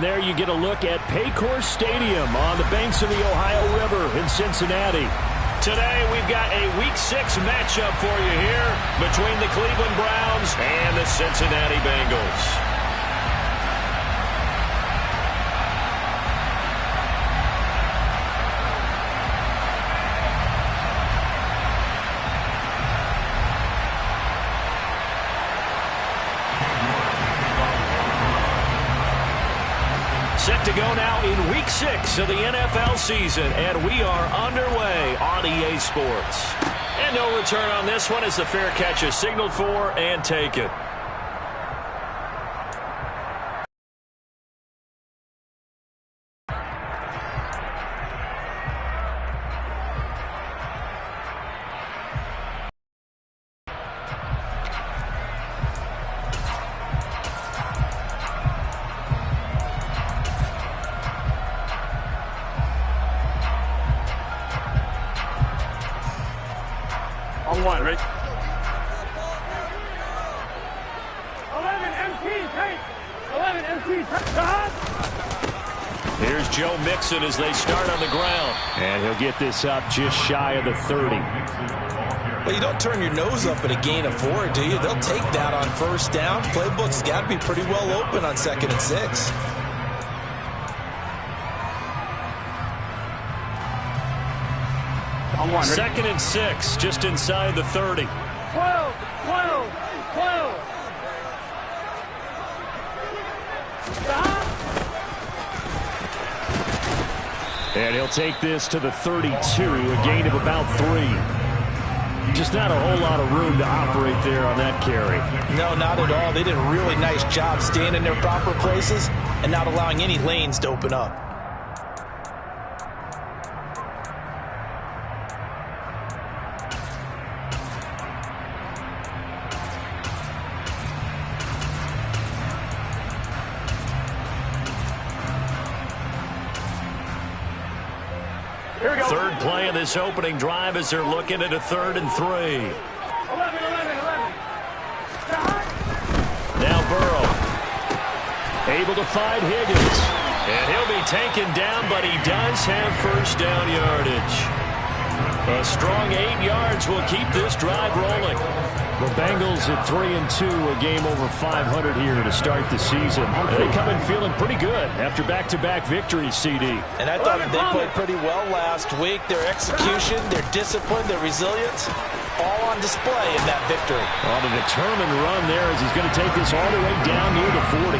There you get a look at Paycor Stadium on the banks of the Ohio River in Cincinnati. Today we've got a Week 6 matchup for you here between the Cleveland Browns and the Cincinnati Bengals. Set to go now in Week 6 of the NFL season, and we are underway on EA Sports. And no return on this one as the fair catch is signaled for and taken. On one, right? 11 MT, Here's Joe Mixon as they start on the ground. And he'll get this up just shy of the 30. Well, you don't turn your nose up at a gain of 4, do you? They'll take that on first down. Playbook's got to be pretty well open on 2nd and 6. On one, right? 2nd and 6, just inside the 30. 12, 12, 12. And he'll take this to the 32, a gain of about 3. Just not a whole lot of room to operate there on that carry. No, not at all. They did a really nice job staying in their proper places and not allowing any lanes to open up. Third play of this opening drive as they're looking at a 3rd and 3. 11. Now Burrow. Able to find Higgins. And he'll be taken down, but he does have first down yardage. A strong 8 yards will keep this drive rolling. The Bengals at 3-2, a game over 500 here to start the season. They come in feeling pretty good after back-to-back victories, CD. And I thought they played pretty well last week. Their execution, their discipline, their resilience, all on display in that victory. On a determined run there as he's going to take this all the way down near the 40.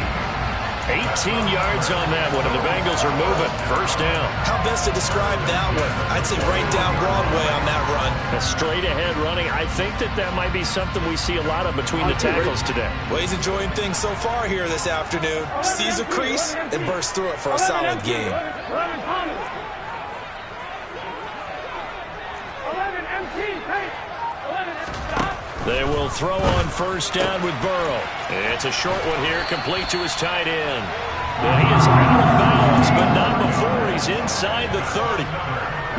18 yards on that one, and the Bengals are moving. First down. How best to describe that one? I'd say right down Broadway on that run. A straight-ahead running. I think that might be something we see a lot of between the tackles today. Well, he's enjoying things so far here this afternoon. Sees a crease and bursts through it for a solid game. 11 MT, take. 11 stop. They will throw on first down with Burrow. It's a short one here, complete to his tight end. And he is out of bounds, but not before he's inside the 30.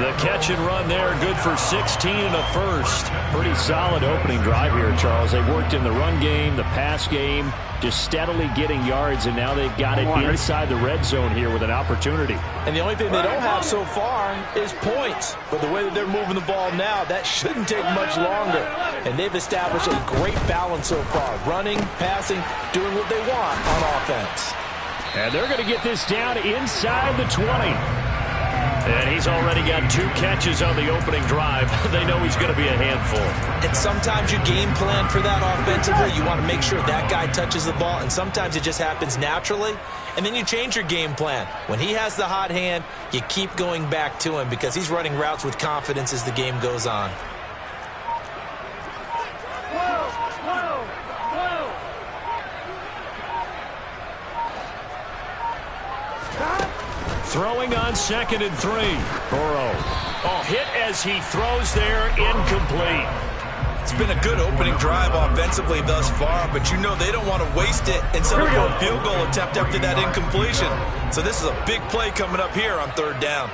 The catch and run there, good for 16 and a first. Pretty solid opening drive here, Charles. They've worked in the run game, the pass game, just steadily getting yards, and now they've got it inside the red zone here with an opportunity. And the only thing they don't have so far is points. But the way that they're moving the ball now, that shouldn't take much longer. And they've established a great balance so far. Running, passing, doing what they want on offense. And they're going to get this down inside the 20. And he's already got 2 catches on the opening drive. They know he's going to be a handful. And sometimes you game plan for that offensively. You want to make sure that guy touches the ball. And sometimes it just happens naturally. And then you change your game plan. When he has the hot hand, you keep going back to him because he's running routes with confidence as the game goes on. 12. Throwing on 2nd and 3. Burrow. Oh, hit as he throws there, incomplete. It's been a good opening drive offensively thus far, but you know they don't want to waste it and settle for a field goal attempt after that incompletion. So this is a big play coming up here on 3rd down.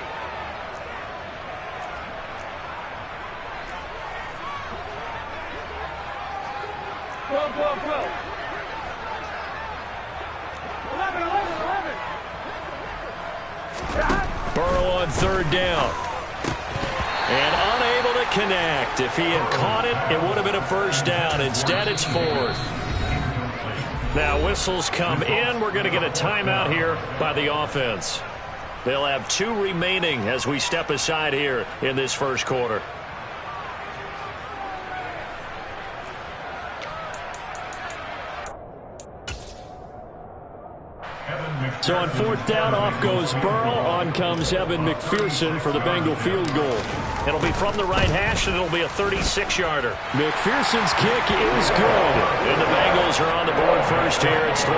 on third down. And unable to connect. If he had caught it, it would have been a first down. Instead, it's fourth. Now, whistles come in. We're going to get a timeout here by the offense. They'll have 2 remaining as we step aside here in this first quarter. So on fourth down, off goes Burrow. On comes Evan McPherson for the Bengal field goal. It'll be from the right hash, and it'll be a 36-yarder. McPherson's kick is good. And the Bengals are on the board first here. It's 3-0.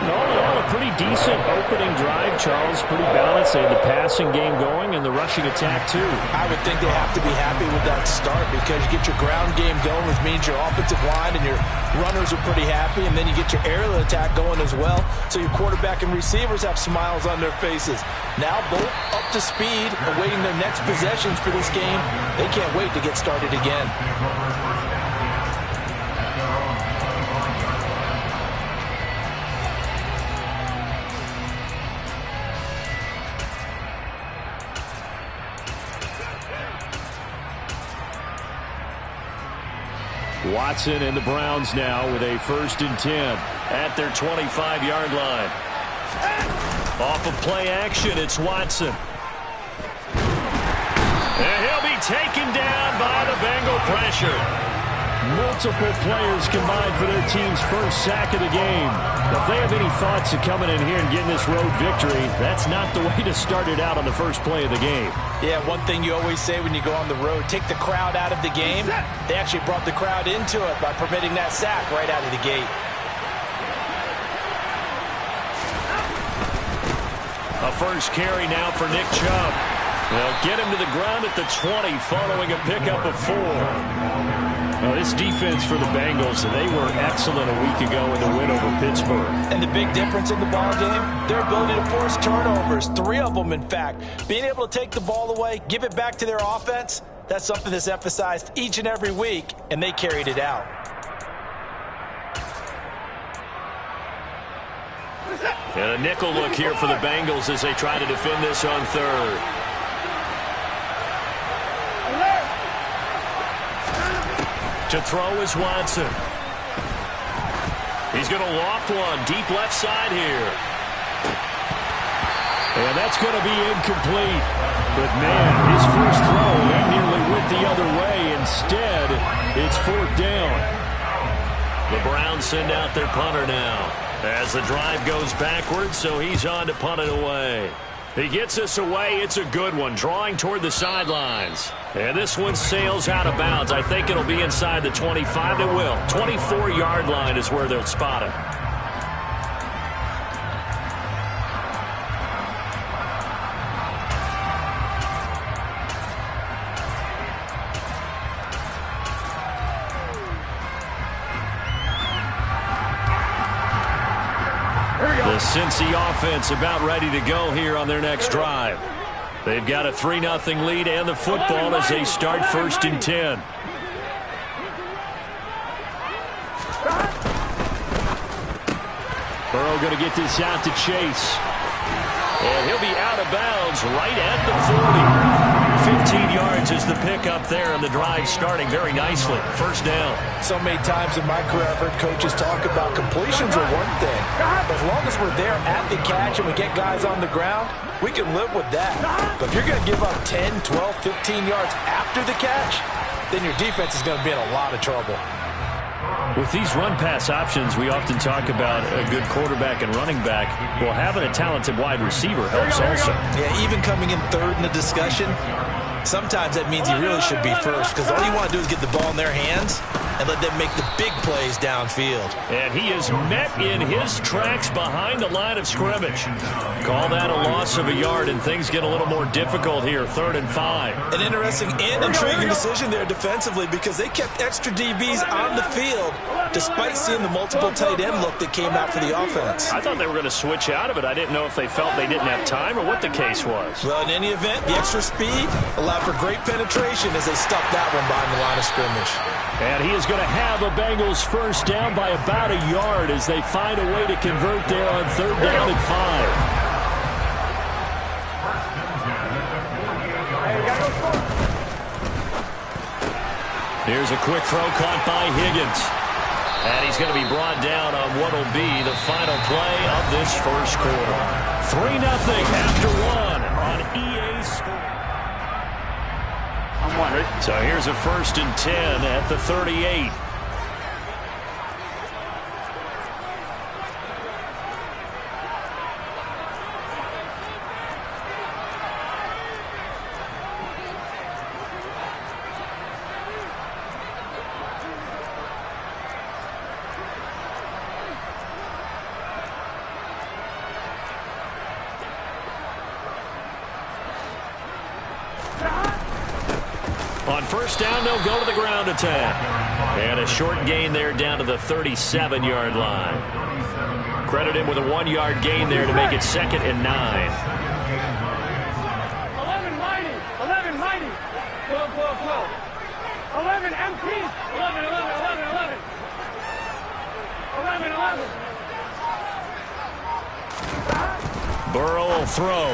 All in all, a pretty decent opening drive, Charles. Pretty balanced. They had the passing game going and the rushing attack, too. I would think they have to be happy with that start because you get your ground game going, which means your offensive line and your runners are pretty happy, and then you get your aerial attack going as well. So your quarterback and receivers have smiles on their faces. Now both up to speed, awaiting their next possessions for this game. They can't wait to get started again. Watson and the Browns now with a 1st and 10 at their 25-yard line. Off of play action, it's Watson. And he'll be taken down by the Bengal pressure. Multiple players combined for their team's first sack of the game. If they have any thoughts of coming in here and getting this road victory, that's not the way to start it out on the first play of the game. Yeah, one thing you always say when you go on the road, take the crowd out of the game. They actually brought the crowd into it by permitting that sack right out of the gate. A first carry now for Nick Chubb. They'll get him to the ground at the 20 following a pickup of 4. Well, this defense for the Bengals, they were excellent a week ago in the win over Pittsburgh. And the big difference in the ball game, their ability to force turnovers, 3 of them, in fact. Being able to take the ball away, give it back to their offense, that's something that's emphasized each and every week, and they carried it out. And a nickel look here for the Bengals as they try to defend this on third. To throw is Watson. He's going to loft one deep left side here. And that's going to be incomplete. But, man, his first throw, that nearly went the other way. Instead, it's 4th down. The Browns send out their punter now as the drive goes backwards, so he's on to punt it away. He gets us away. It's a good one, drawing toward the sidelines. And this one sails out of bounds. I think it'll be inside the 25. It will. 24-yard line is where they'll spot it. The Cincy offense about ready to go here on their next drive. They've got a 3-0 lead and the football as they start 1st and 10. Burrow going to get this out to Chase. And he'll be out of bounds right at the 40. 15 yards is the pickup there, and the drive starting very nicely. 1st down. So many times in my career I've heard coaches talk about completions are one thing. As long as we're there at the catch and we get guys on the ground, we can live with that. But if you're going to give up 10, 12, 15 yards after the catch, then your defense is going to be in a lot of trouble. With these run-pass options, we often talk about a good quarterback and running back. Well, having a talented wide receiver helps also. Yeah, even coming in third in the discussion, sometimes that means he really should be first because all you want to do is get the ball in their hands and let them make the big plays downfield. And he is met in his tracks behind the line of scrimmage. Call that a loss of a yard, and things get a little more difficult here, 3rd and 5. An interesting and intriguing decision there defensively because they kept extra DBs on the field despite seeing the multiple tight end look that came out for the offense. I thought they were going to switch out of it. I didn't know if they felt they didn't have time or what the case was. Well, in any event, the extra speed allowed for great penetration as they stuffed that one behind the line of scrimmage. And he is going to have a Bengals 1st down by about a yard as they find a way to convert there on 3rd down and 5. Here's a quick throw caught by Higgins. And he's going to be brought down on what will be the final play of this first quarter. 3-0 after one on EA Sports. I'm one, ready? So here's a 1st and 10 at the 38. On 1st down, they'll go to the ground attack. And a short gain there down to the 37-yard line. Credit him with a 1-yard gain there to make it 2nd and 9. 11 mighty. 11 mighty. 12, 12, 12. 11 empty. 11, 11, 11, 11. 11, 11. Burrow will throw.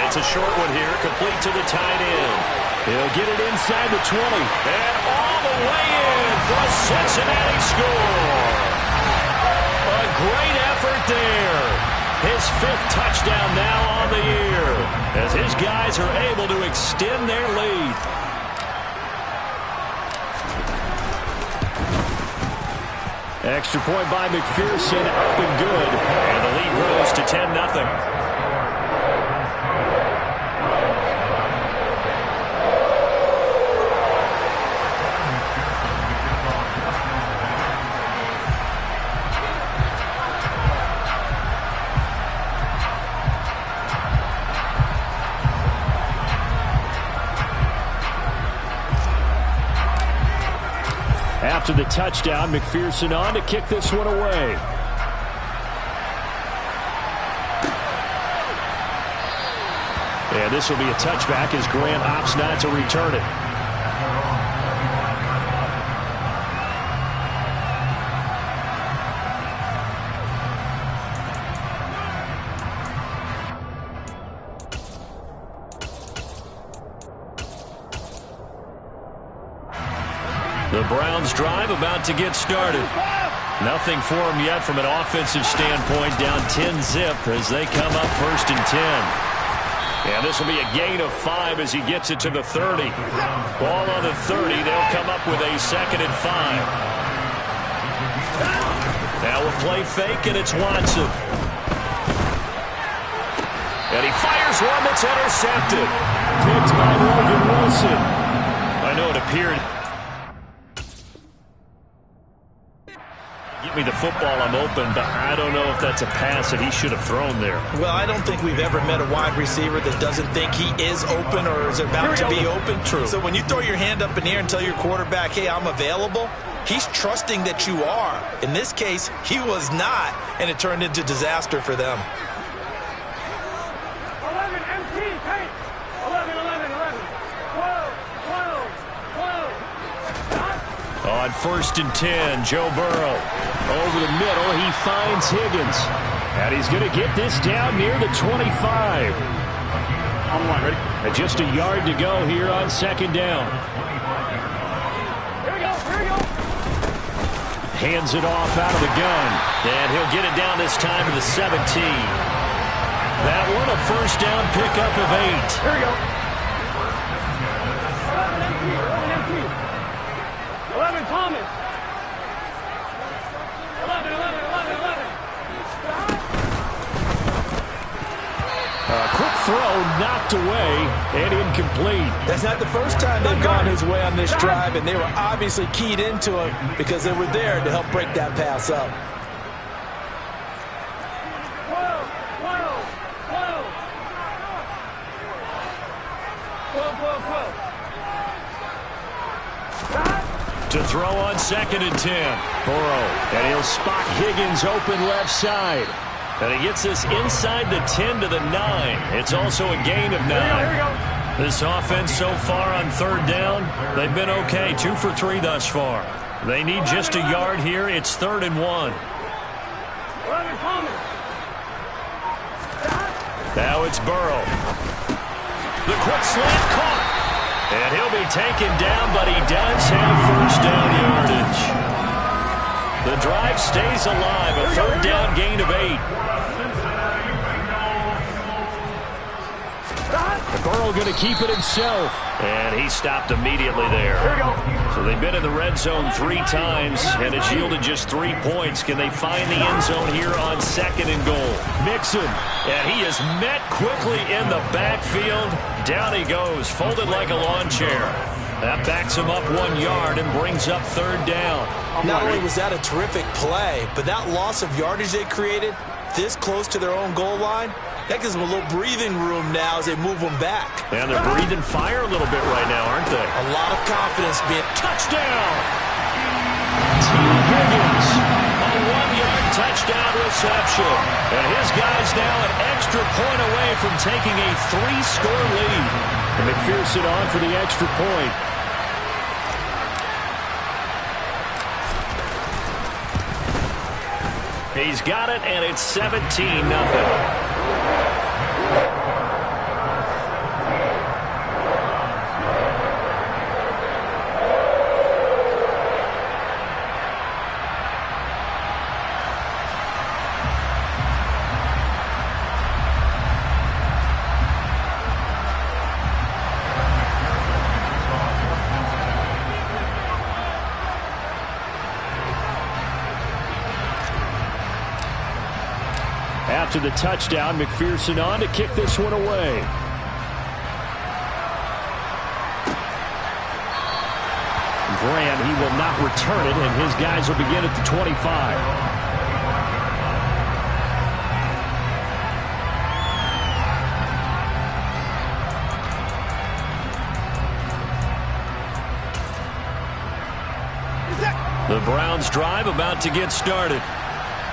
It's a short one here, complete to the tight end. He'll get it inside the 20. And all the way in for a Cincinnati score. A great effort there. His 5th touchdown now on the year as his guys are able to extend their lead. Extra point by McPherson, up and good. And the lead grows to 10-0. After the touchdown, McPherson on to kick this one away. And this will be a touchback as Grant opts not to return it. The Browns drive about to get started. Nothing for them yet from an offensive standpoint, down 10-zip as they come up 1st and 10. And this will be a gain of 5 as he gets it to the 30. Ball on the 30. They'll come up with a 2nd and 5. Now we'll play fake, and it's Watson. And he fires one that's intercepted. Picked by Logan Wilson. I know it appeared. Give me the football, I'm open, but I don't know if that's a pass that he should have thrown there. Well, I don't think we've ever met a wide receiver that doesn't think he is open or is about to be open. True. So when you throw your hand up in the air and tell your quarterback, hey, I'm available, he's trusting that you are. In this case, he was not, and it turned into disaster for them. 11 empty. Hey. 11, 11, 11. 12, 12, 12. On 1st and 10, Joe Burrow. Over the middle, he finds Higgins. And he's going to get this down near the 25. I'm one, ready? And just a yard to go here on 2nd down. Here we go, here we go. Hands it off out of the gun. And he'll get it down this time to the 17. That one a 1st down pickup of 8. Here we go. 11 empty, 11 empty. 11 Thomas. 11, 11, 11, 11. A quick throw knocked away and incomplete. That's not the first time they've gone his way on this drive, and they were obviously keyed into it because they were there to help break that pass up. 12, 12, 12. 12, 12, 12. To throw on 2nd and 10. Burrow. And he'll spot Higgins open left side. And he gets this inside the 10 to the 9. It's also a gain of 9. Here we go. This offense so far on 3rd down, they've been okay. 2 for 3 thus far. They need just a yard here. It's 3rd and 1. 11 Thomas. Now it's Burrow. The quick slant caught. And he'll be taken down, but he does have first down yardage. The drive stays alive, a third down gain of 8. Burrow going to keep it himself. And he stopped immediately there. So they've been in the red zone 3 times, and it's yielded just 3 points. Can they find the end zone here on 2nd and goal? Mixon. And he is met quickly in the backfield. Down he goes, folded like a lawn chair. That backs him up 1 yard and brings up 3rd down. Not only was that a terrific play, but that loss of yardage they created this close to their own goal line, that gives them a little breathing room now as they move them back. And they're breathing fire a little bit right now, aren't they? A lot of confidence being... Touchdown! T. Higgins, a 1-yard touchdown reception. And his guy's now an extra point away from taking a 3-score lead. And McPherson on for the extra point. He's got it, and it's 17-0. After the touchdown, McPherson on to kick this one away. Graham, he will not return it, and his guys will begin at the 25. The Browns drive about to get started.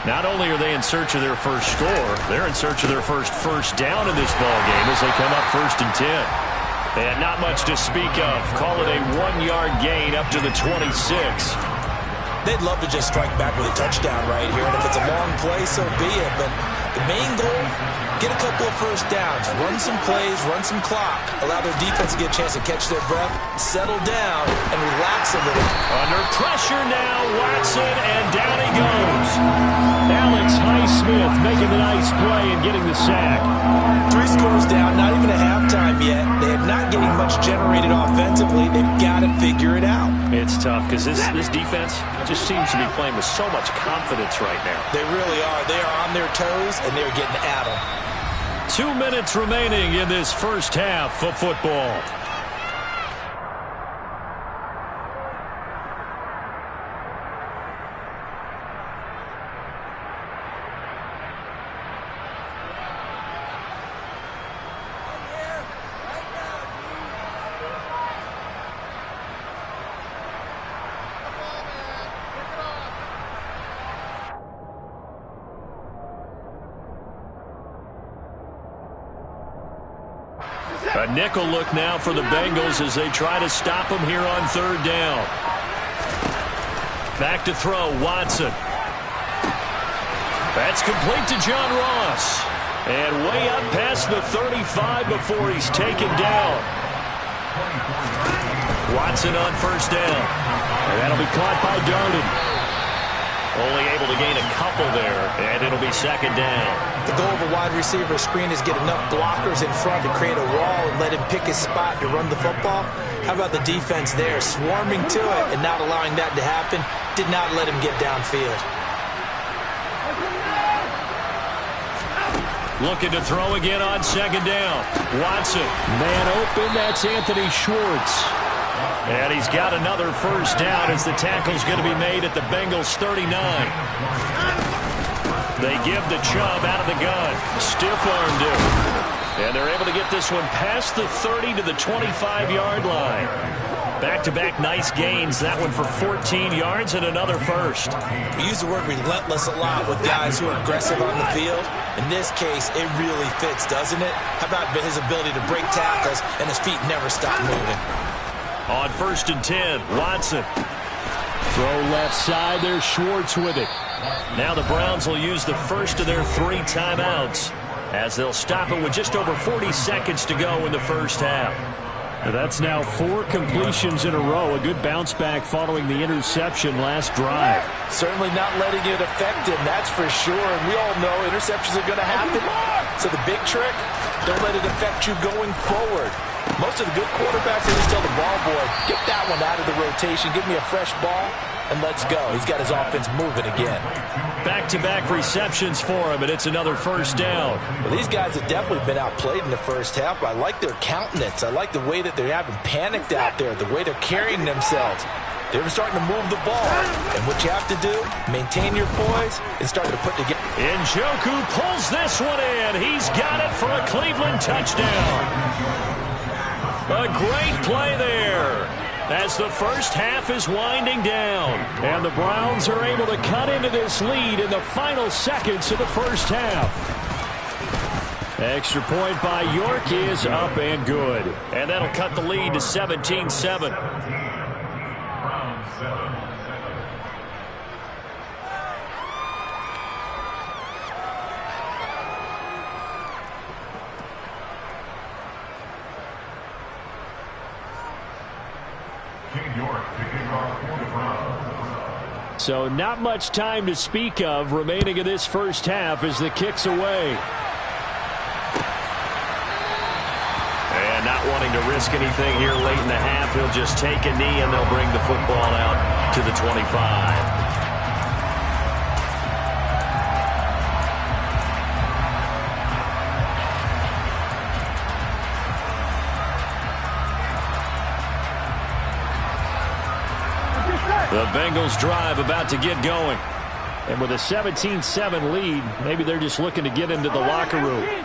Not only are they in search of their first score, they're in search of their first down in this ball game as they come up 1st and 10. And not much to speak of. Call it a 1-yard gain up to the 26. They'd love to just strike back with a touchdown right here, and if it's a long play, so be it. But the main goal, get a couple of first downs, run some plays, run some clock, allow their defense to get a chance to catch their breath, settle down, and relax a little. Under pressure now, Watson, and down he goes. Alex Highsmith making the nice play and getting the sack. 3 scores down, not even a halftime yet. They are not getting much generated offensively. They've got to figure it out. It's tough because this defense just seems to be playing with so much confidence right now. They really are. They are on their toes, and they're getting at them. 2 minutes remaining in this first half of football. A nickel look now for the Bengals as they try to stop him here on 3rd down. Back to throw, Watson. That's complete to John Ross. And way up past the 35 before he's taken down. Watson on 1st down. And that'll be caught by Darden. Only able to gain a couple there, and it'll be 2nd down. The goal of a wide receiver screen is get enough blockers in front to create a wall and let him pick his spot to run the football. How about the defense there, swarming to it and not allowing that to happen? Did not let him get downfield. Looking to throw again on 2nd down. Watson. Man open, that's Anthony Schwartz. And he's got another 1st down as the tackle's going to be made at the Bengals 39. They give the Chubb out of the gun. Stiff-armed him. And they're able to get this one past the 30 to the 25-yard line. Back-to-back nice gains. That one for 14 yards and another 1st. We use the word relentless a lot with guys who are aggressive on the field. In this case, it really fits, doesn't it? How about his ability to break tackles and his feet never stop moving? On 1st and 10, Watson. Throw left side, there's Schwartz with it. Now the Browns will use the first of their 3 timeouts as they'll stop it with just over 40 seconds to go in the first half. That's now 4 completions in a row. A good bounce back following the interception last drive. Certainly not letting it affect him, that's for sure. And we all know interceptions are going to happen. So the big trick, don't let it affect you going forward. Most of the good quarterbacks, they just tell the ball boy, get that one out of the rotation, give me a fresh ball, and let's go. He's got his offense moving again. Back-to-back receptions for him, and it's another first down. Well, these guys have definitely been outplayed in the first half. I like their countenance. I like the way that they're having panicked out there, the way they're carrying themselves. They were starting to move the ball. And what you have to do, maintain your poise and start to put together. Njoku pulls this one in. He's got it for a Cleveland touchdown. A great play there as the first half is winding down. And the Browns are able to cut into this lead in the final seconds of the first half. Extra point by York is up and good. And that'll cut the lead to 17-7. So not much time to speak of remaining in this first half as the kick's away. And not wanting to risk anything here late in the half, he'll just take a knee and they'll bring the football out to the 25. The Bengals drive about to get going. And with a 17-7 lead, maybe they're just looking to get into the locker room. 11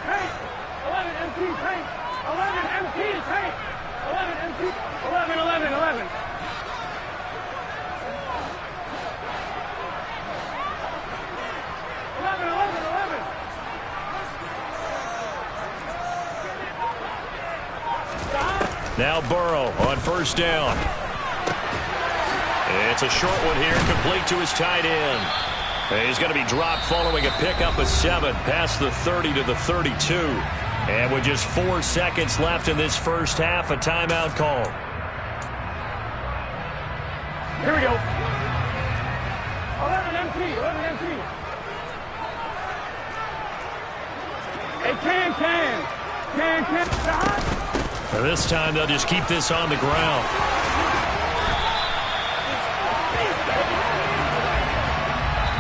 MT tank. 11 MT tank. 11 MT. 11, 11, 11. Now Burrow on first down. It's a short one here, complete to his tight end. He's going to be dropped following a pickup of 7 past the 30 to the 32. And with just 4 seconds left in this first half, a timeout call. Here we go. 11 MT, 11 MT. Hey, can. This time they'll just keep this on the ground.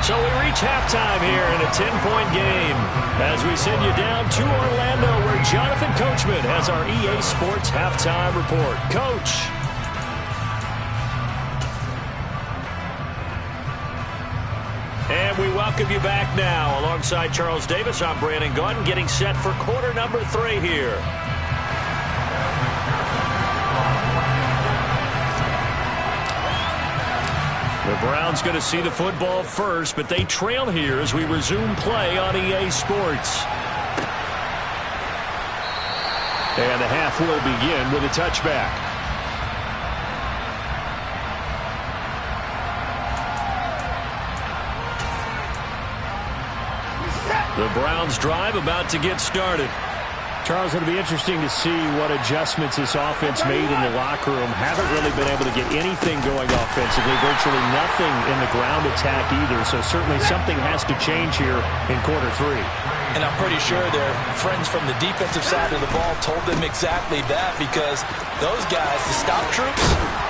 So we reach halftime here in a 10-point game as we send you down to Orlando where Jonathan Coachman has our EA Sports halftime report. Coach. And we welcome you back now. Alongside Charles Davis, I'm Brandon Gaudin getting set for quarter number 3 here. The Browns going to see the football first, but they trail here as we resume play on EA Sports. And the half will begin with a touchback. The Browns drive about to get started. Charles, it'll be interesting to see what adjustments this offense made in the locker room. Haven't really been able to get anything going offensively, virtually nothing in the ground attack either. So certainly something has to change here in quarter 3. And I'm pretty sure their friends from the defensive side of the ball told them exactly that, because those guys, the stop troops,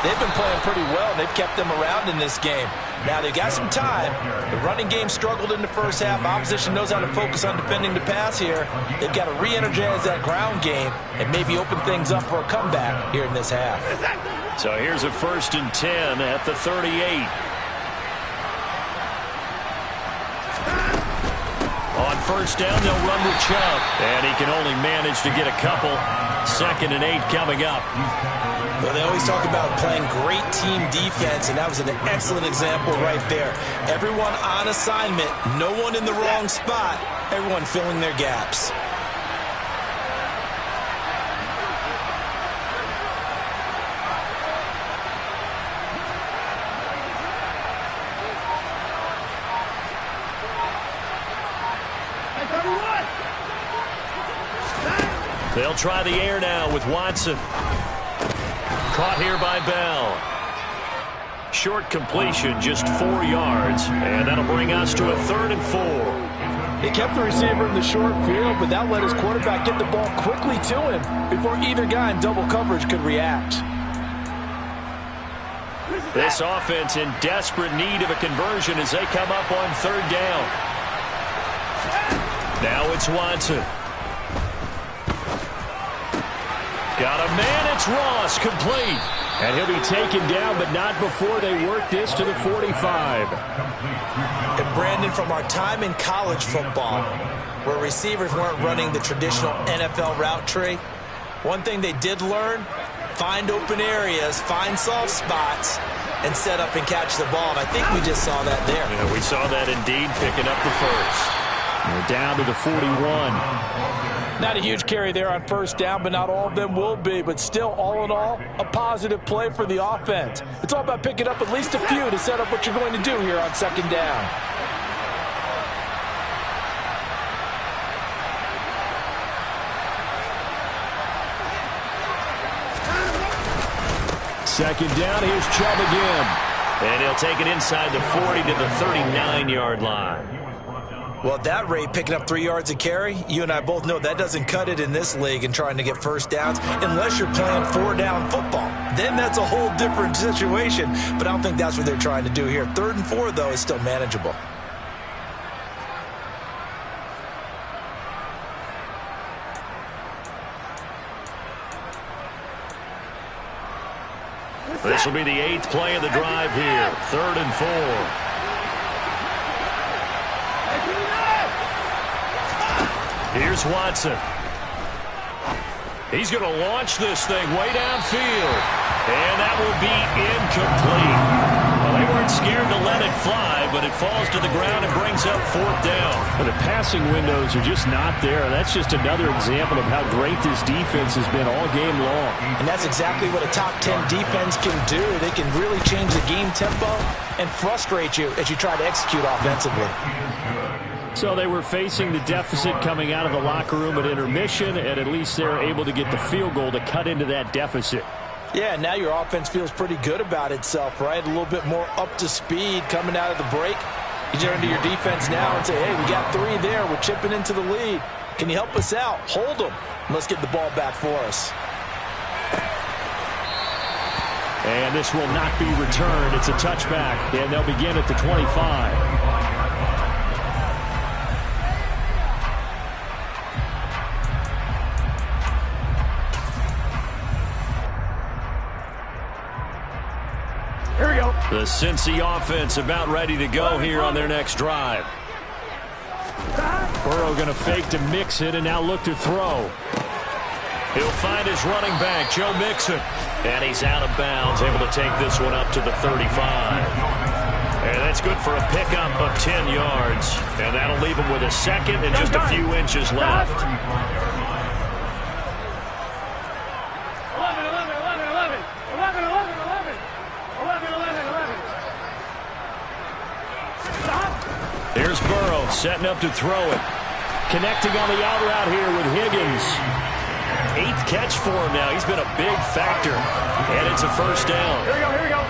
they've been playing pretty well. They've kept them around in this game. Now they've got some time. The running game struggled in the first half. Opposition knows how to focus on defending the pass here. They've got to re-energize that ground game and maybe open things up for a comeback here in this half. So here's a 1st and 10 at the 38. On first down, they'll run with Chubb. And he can only manage to get a couple. 2nd and 8 coming up. Well, they always talk about playing great team defense, and that was an excellent example right there. Everyone on assignment, no one in the wrong spot, everyone filling their gaps. They'll try the air now with Watson. Caught here by Bell. Short completion, just 4 yards. And that'll bring us to a 3rd and 4. He kept the receiver in the short field, but that let his quarterback get the ball quickly to him before either guy in double coverage could react. This offense in desperate need of a conversion as they come up on 3rd down. Now it's Watson. Got a man, it's Ross, complete. And he'll be taken down, but not before they work this to the 45. And Brandon, from our time in college football, where receivers weren't running the traditional NFL route tree, one thing they did learn, find open areas, find soft spots, and set up and catch the ball. And I think we just saw that there. Yeah, we saw that indeed, picking up the first. We're down to the 41. Not a huge carry there on 1st down, but not all of them will be. But still, all in all, a positive play for the offense. It's all about picking up at least a few to set up what you're going to do here on 2nd down. Second down, here's Chubb again. And he'll take it inside the 40 to the 39-yard line. Well, at that rate, picking up 3 yards a carry, you and I both know that doesn't cut it in this league and trying to get 1st downs unless you're playing 4-down football. Then that's a whole different situation, but I don't think that's what they're trying to do here. 3rd and 4, though, is still manageable. This will be the 8th play of the drive here. 3rd and 4. Here's Watson. He's going to launch this thing way downfield. And that will be incomplete. Well, they weren't scared to let it fly, but it falls to the ground and brings up 4th down. But the passing windows are just not there. That's just another example of how great this defense has been all game long. And that's exactly what a top 10 defense can do. They can really change the game tempo and frustrate you as you try to execute offensively. So they were facing the deficit coming out of the locker room at intermission, and at least they're able to get the field goal to cut into that deficit. Yeah, now your offense feels pretty good about itself, right? A little bit more up to speed coming out of the break. You turn to your defense now and say, hey, we got 3 there. We're chipping into the lead. Can you help us out? Hold them. Let's get the ball back for us. And this will not be returned. It's a touchback, and they'll begin at the 25. The Cincy offense about ready to go here on their next drive. Burrow going to fake to Mixon and now look to throw. He'll find his running back, Joe Mixon. And he's out of bounds, able to take this one up to the 35. And that's good for a pickup of 10 yards. And that'll leave him with a 2nd and just a few inches left. 11. Here's Burrow setting up to throw it. Connecting on the out route here with Higgins. 8th catch for him now. He's been a big factor. And it's a 1st down. Here we go.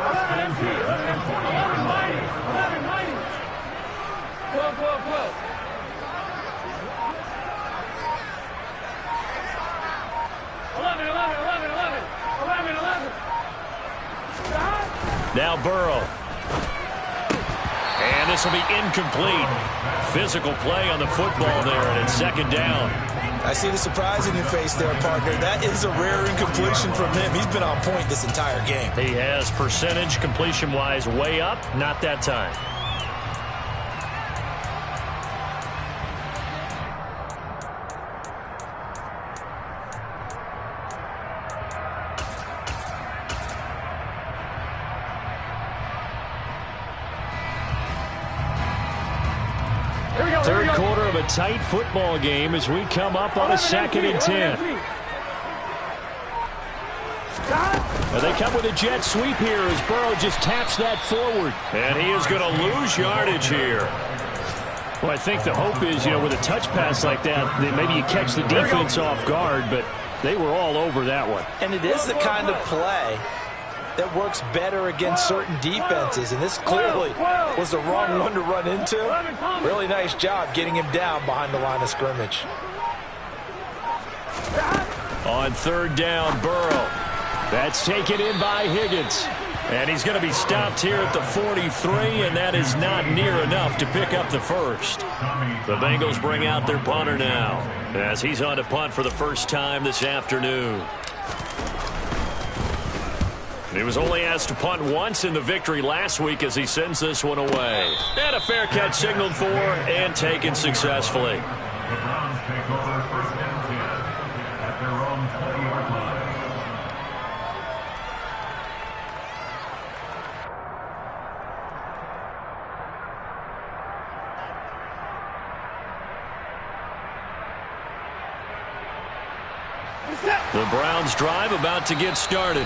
11 empty. 11 mighty. 12. 11. Now Burrow. And this will be incomplete. Physical play on the football there, and it's 2nd down. I see the surprise in your face there, partner. That is a rare incompletion from him. He's been on point this entire game. He has percentage completion-wise way up. Not that time. Third quarter of a tight football game as we come up on a 2nd and 10. And they come with a jet sweep here as Burrow just taps that forward. And he is going to lose yardage here. Well, I think the hope is, with a touch pass like that maybe you catch the defense off guard, but they were all over that one. And it is the kind of play that works better against certain defenses, and this clearly was the wrong one to run into. Really nice job getting him down behind the line of scrimmage. On third down, Burrow. That's taken in by Higgins. And he's going to be stopped here at the 43, and that is not near enough to pick up the first. The Bengals bring out their punter now, as he's on to punt for the first time this afternoon. He was only asked to punt once in the victory last week as he sends this one away. And a fair catch signaled for and taken successfully. The Browns take over first and 10 at their own 20-yard line. The Browns drive about to get started.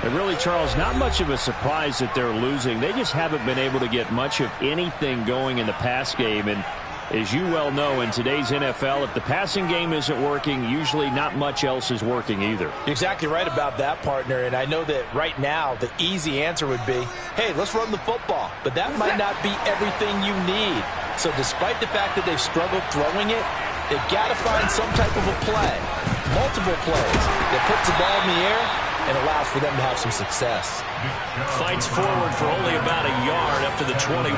And really, Charles, not much of a surprise that they're losing. They just haven't been able to get much of anything going in the pass game. And as you well know, in today's NFL, if the passing game isn't working, usually not much else is working either. You're exactly right about that, partner. And I know that right now the easy answer would be, hey, let's run the football. But that might not be everything you need. So despite the fact that they've struggled throwing it, they've got to find some type of a play, multiple plays, that puts the ball in the air and allows for them to have some success. Fights forward for only about a yard up to the 21.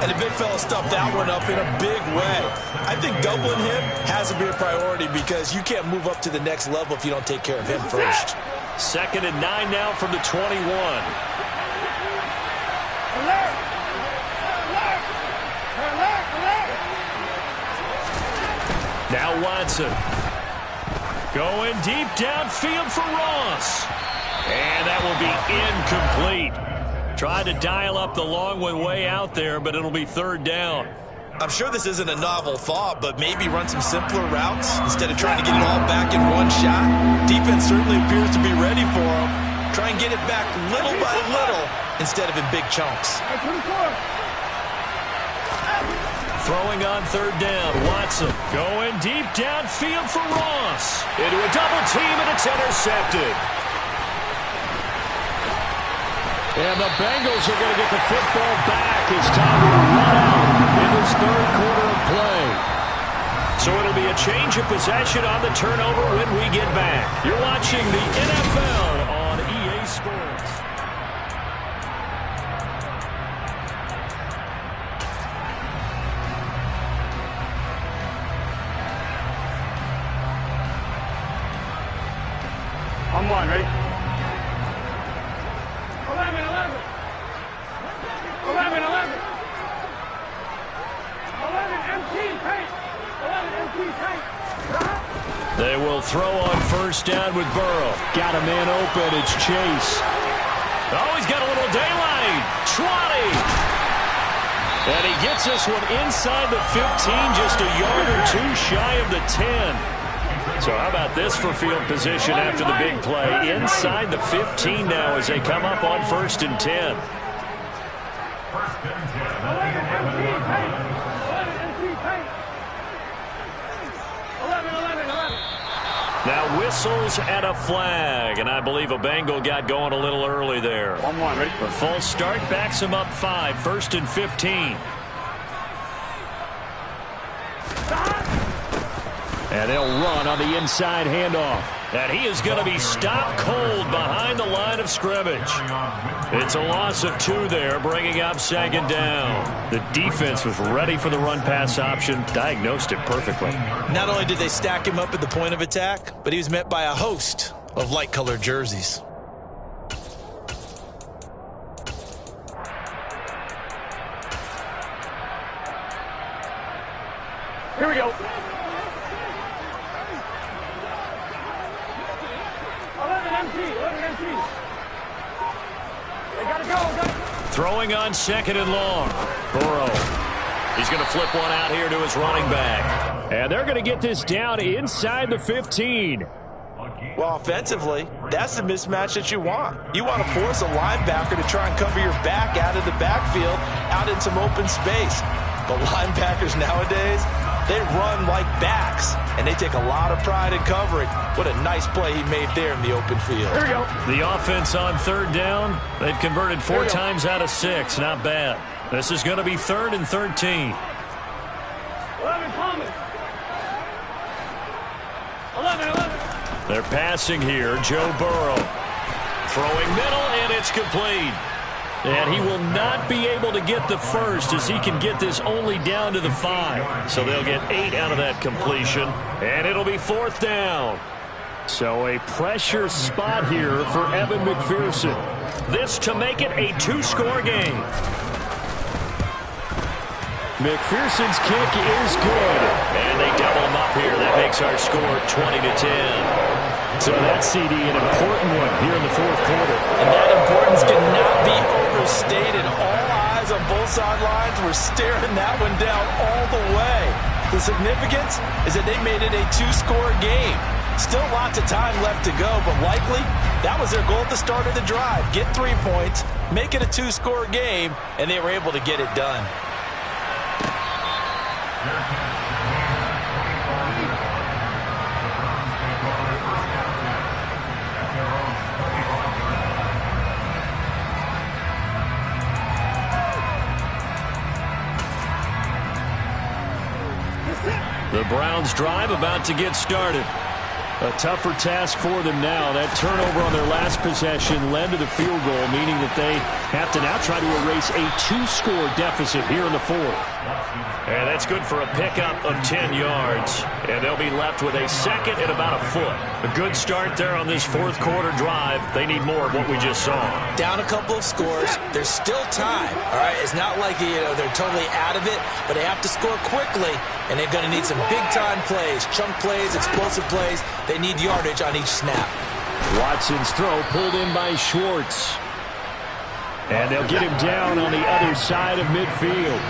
And the big fella stuffed that one up in a big way. I think doubling him has to be a priority because you can't move up to the next level if you don't take care of him first. 2nd and 9 now from the 21. Now Watson. Going deep downfield for Ross. And that will be incomplete. Tried to dial up the long one way out there, but it'll be 3rd down. I'm sure this isn't a novel thought, but maybe run some simpler routes instead of trying to get it all back in one shot. Defense certainly appears to be ready for him. Try and get it back little by little instead of in big chunks. Throwing on 3rd down, Watson going deep downfield for Ross. Into a double team, and it's intercepted. And the Bengals are going to get the football back. It's time to run out in this 3rd quarter of play. So it'll be a change of possession on the turnover when we get back. You're watching the NFL on EA Sports. I'm one, ready? 11, 11. 11, 11. 11, empty, paint. 11, empty, paint. They will throw on 1st down with Burrow. Got a man open. It's Chase. Oh, he's got a little daylight. 20. And he gets this one inside the 15, just a yard or two shy of the 10. So how about this for field position after the big play? Inside the 15 now as they come up on 1st and 10. Now whistles and a flag, and I believe a Bengal got going a little early there. 1-1, ready? The false start backs him up 5, 1st and 15. And they'll run on the inside handoff. And he is going to be stopped cold behind the line of scrimmage. It's a loss of 2 there, bringing up 2nd down. The defense was ready for the run-pass option, diagnosed it perfectly. Not only did they stack him up at the point of attack, but he was met by a host of light-colored jerseys. Here we go. 11 empty. 11 empty. They gotta go. Throwing on 2nd and long. Burrow. He's going to flip one out here to his running back. And they're going to get this down inside the 15. Well, offensively, that's the mismatch that you want. You want to force a linebacker to try and cover your back out of the backfield, out in some open space. But linebackers nowadays, they run like backs, and they take a lot of pride in covering. What a nice play he made there in the open field. Here we go. The offense on third down, they've converted 4 times out of 6. Not bad. This is going to be 3rd and 13. 11 Thomas. 11. They're passing here. Joe Burrow throwing middle, and it's complete. And he will not be able to get the first as he can get this only down to the 5. So they'll get 8 out of that completion, and it'll be 4th down. So a pressure spot here for Evan McPherson. This to make it a 2-score game. McPherson's kick is good. And they double him up here. That makes our score 20-10. So that CD, an important one here in the 4th quarter. And that importance cannot be overstated. All eyes on both sidelines were staring that one down all the way. The significance is that they made it a 2-score game. Still lots of time left to go, but likely that was their goal at the start of the drive. Get 3 points, make it a 2-score game, and they were able to get it done. The Browns drive about to get started. A tougher task for them now. That turnover on their last possession led to the field goal, meaning that they have to now try to erase a 2-score deficit here in the 4th. And that's good for a pickup of 10 yards. And they'll be left with a 2nd and about a foot. A good start there on this 4th quarter drive. They need more of what we just saw. Down a couple of scores. There's still time. All right, it's not like they're totally out of it, but they have to score quickly, and they're going to need some big-time plays, chunk plays, explosive plays. They need yardage on each snap. Watson's throw pulled in by Schwartz. And they'll get him down on the other side of midfield.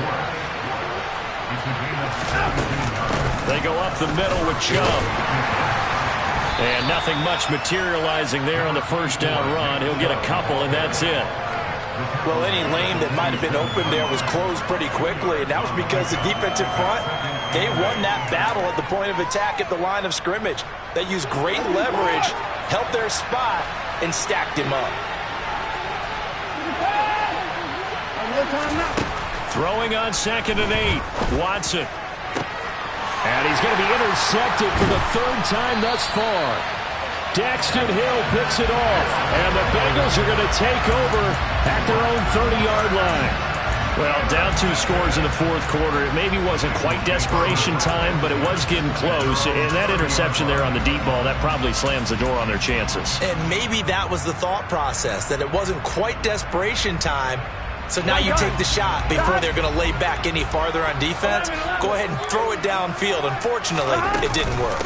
They go up the middle with Chubb. And nothing much materializing there on the 1st down run. He'll get a couple, and that's it. Well, any lane that might have been open there was closed pretty quickly, and that was because the defensive front, they won that battle at the point of attack at the line of scrimmage. They used great leverage, held their spot, and stacked him up. Throwing on 2nd and 8. Watson. And he's going to be intercepted for the 3rd time thus far. Daxton Hill picks it off. And the Bengals are going to take over at their own 30-yard line. Well, down 2 scores in the 4th quarter. It maybe wasn't quite desperation time, but it was getting close. And that interception there on the deep ball, that probably slams the door on their chances. And maybe that was the thought process, that it wasn't quite desperation time. So now you take the shot before they're going to lay back any farther on defense. Go ahead and throw it downfield. Unfortunately, it didn't work.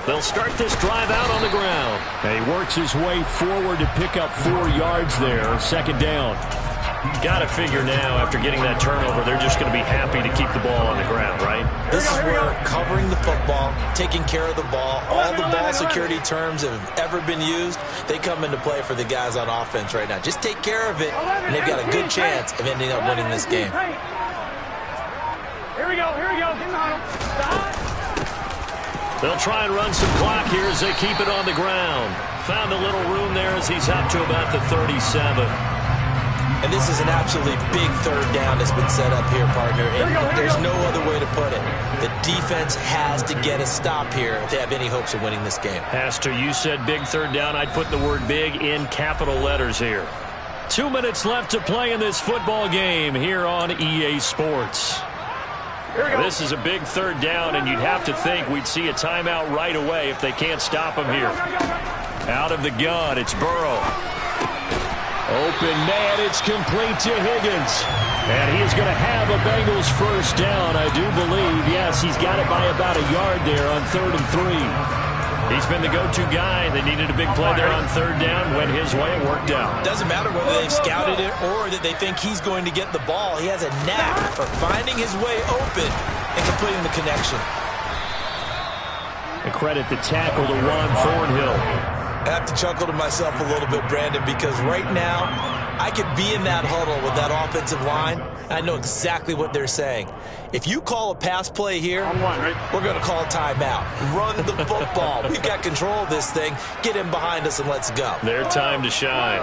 They'll start this drive out on the ground. And he works his way forward to pick up 4 yards there. 2nd down. Got to figure now, after getting that turnover, they're just going to be happy to keep the ball on the ground, right? This is where covering the football, taking care of the ball, all the ball security terms that have ever been used, they come into play for the guys on offense right now. Just take care of it, and they've got a good chance of ending up winning this game. Here we go. Stop. They'll try and run some clock here as they keep it on the ground. Found a little room there as he's up to about the 37. And this is an absolutely big 3rd down that's been set up here, partner. And there's no other way to put it. The defense has to get a stop here if they have any hopes of winning this game. Has to. You said big 3rd down. I'd put the word big in capital letters here. 2 minutes left to play in this football game here on EA Sports. This is a big 3rd down, and you'd have to think we'd see a timeout right away if they can't stop him here. Out of the gun, it's Burrow. Open man, it's complete to Higgins. And he is going to have a Bengals 1st down, I do believe. Yes, he's got it by about a yard there on 3rd and 3. He's been the go-to guy. They needed a big play there on 3rd down. Went his way, it worked out. Doesn't matter whether they've scouted it or that they think he's going to get the ball. He has a knack for finding his way open and completing the connection. And credit the tackle to Juan Thornhill. I have to chuckle to myself a little bit, Brandon, because right now I could be in that huddle with that offensive line, and I know exactly what they're saying. If you call a pass play here, we're going to call a timeout. Run the football. We've got control of this thing. Get him behind us and let's go. Their time to shine.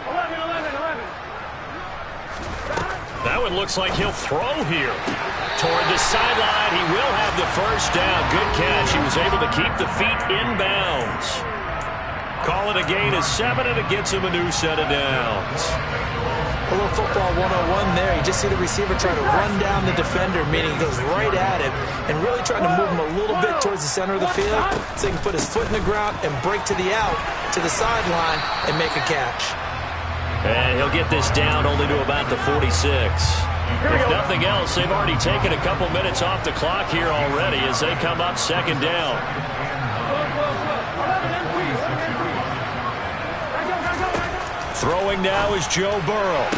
11. That one looks like he'll throw here. Toward the sideline, he will have the first down. Good catch. He was able to keep the feet inbounds. Call it a gain of 7, and it gets him a new set of downs. A little football 101 there. You just see the receiver trying to run down the defender, meaning he goes right at him and really trying to move him a little bit towards the center of the field so he can put his foot in the ground and break to the out, to the sideline, and make a catch. And he'll get this down only to about the 46. If nothing else, they've already taken a couple minutes off the clock here already as they come up second down. Throwing now is Joe Burrow.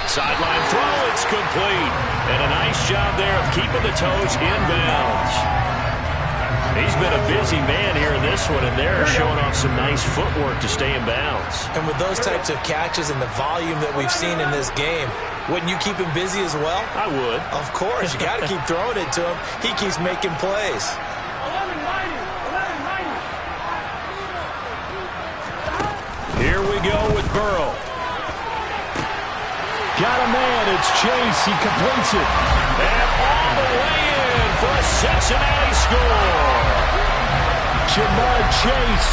Sideline throw, it's complete. And a nice job there of keeping the toes inbounds. He's been a busy man here in this one, and they're showing off some nice footwork to stay in bounds. And with those types of catches and the volume that we've seen in this game, wouldn't you keep him busy as well? I would. Of course. You got to keep throwing it to him. He keeps making plays. 11. Here we go with Burrow. Got a man. It's Chase. He completes it. And all the way in for a Cincinnati score. Jamar Chase.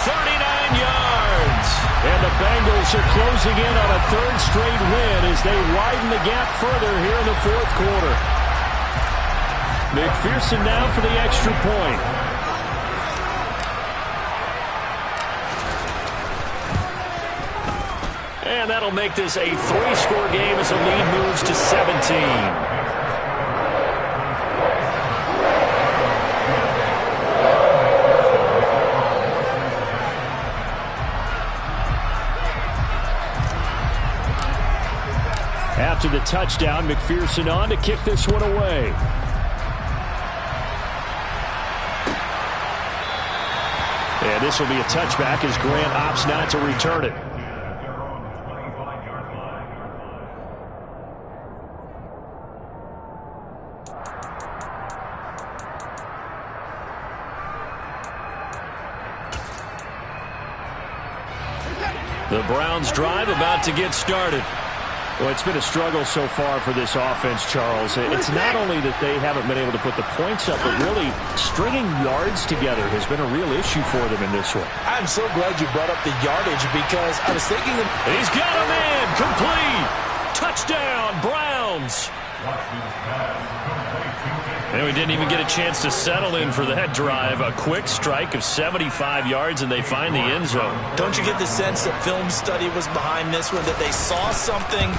39 yards. And the Bengals are closing in on a third straight win as they widen the gap further here in the fourth quarter. McPherson now for the extra point. And that'll make this a 3-score game as the lead moves to 17. After the touchdown, McPherson on to kick this one away. And this will be a touchback as Grant opts not to return it. The Browns drive about to get started. Well, it's been a struggle so far for this offense, Charles. It's not only that they haven't been able to put the points up, but really stringing yards together has been a real issue for them in this one. I'm so glad you brought up the yardage because I was thinking of... He's got a man, complete. Touchdown, Browns. And we didn't even get a chance to settle in for that drive. A quick strike of 75 yards, and they find the end zone. Don't you get the sense that film study was behind this one, that they saw something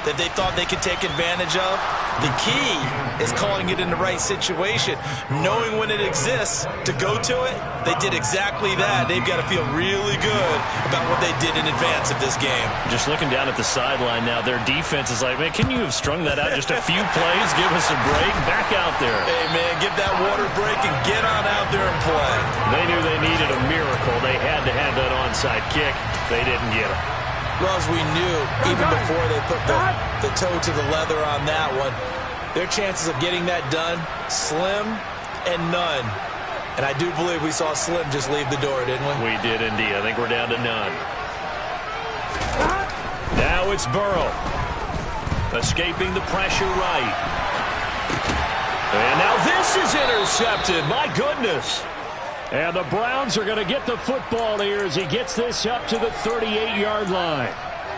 that they thought they could take advantage of? The key is calling it in the right situation, knowing when it exists to go to it. They did exactly that. They've got to feel really good about what they did in advance of this game. Just looking down at the sideline now, their defense is like, man, can you have strung that out just a few plays? Give us a break. Back out there. Hey, man, give that water break and get on out there and play. They knew they needed a miracle. They had to have that onside kick. They didn't get it. Well, as we knew, even before they put the toe to the leather on that one, their chances of getting that done, slim and none. And I do believe we saw Slim just leave the door, didn't we? We did indeed. I think we're down to none. Now it's Burrow. Escaping the pressure right. And now this is intercepted. My goodness. And the Browns are going to get the football here as he gets this up to the 38-yard line.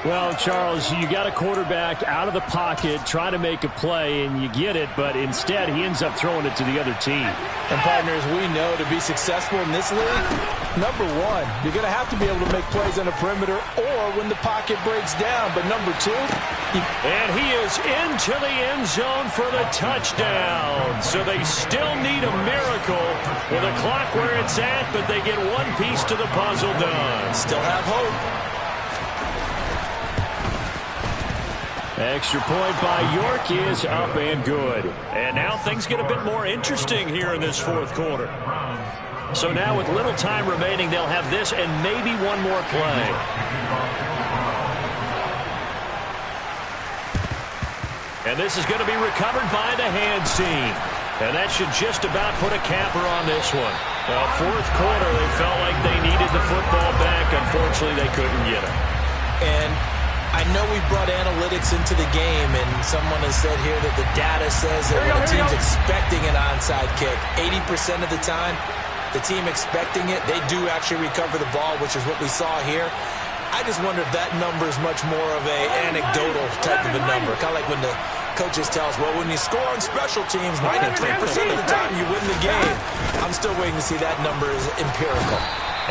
Well, Charles, you got a quarterback out of the pocket trying to make a play, and you get it, but instead he ends up throwing it to the other team. And, partners, we know to be successful in this league, number one, you're going to have to be able to make plays on the perimeter or when the pocket breaks down. But number two, and he is into the end zone for the touchdown. So they still need a miracle with a clock where it's at, but they get one piece to the puzzle done. Still have hope. Extra point by York is up and good. And now things get a bit more interesting here in this fourth quarter. So now with little time remaining, they'll have this and maybe one more play. And this is going to be recovered by the hands team. And that should just about put a capper on this one. Well, fourth quarter, they felt like they needed the football back. Unfortunately, they couldn't get it. And I know we brought analytics into the game, and someone has said here that the data says that when a team's expecting an onside kick, 80% of the time, the team expecting it, they do actually recover the ball, which is what we saw here. I just wonder if that number is much more of a anecdotal type of a number. Kind of like when the coaches tell us, well, when you score on special teams, 93% of the time you win the game. I'm still waiting to see that number is empirical.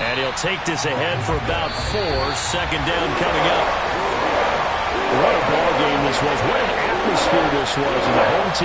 And he'll take this ahead for about 4. Second down coming up. What a ball game this was. What an atmosphere this was. And the home team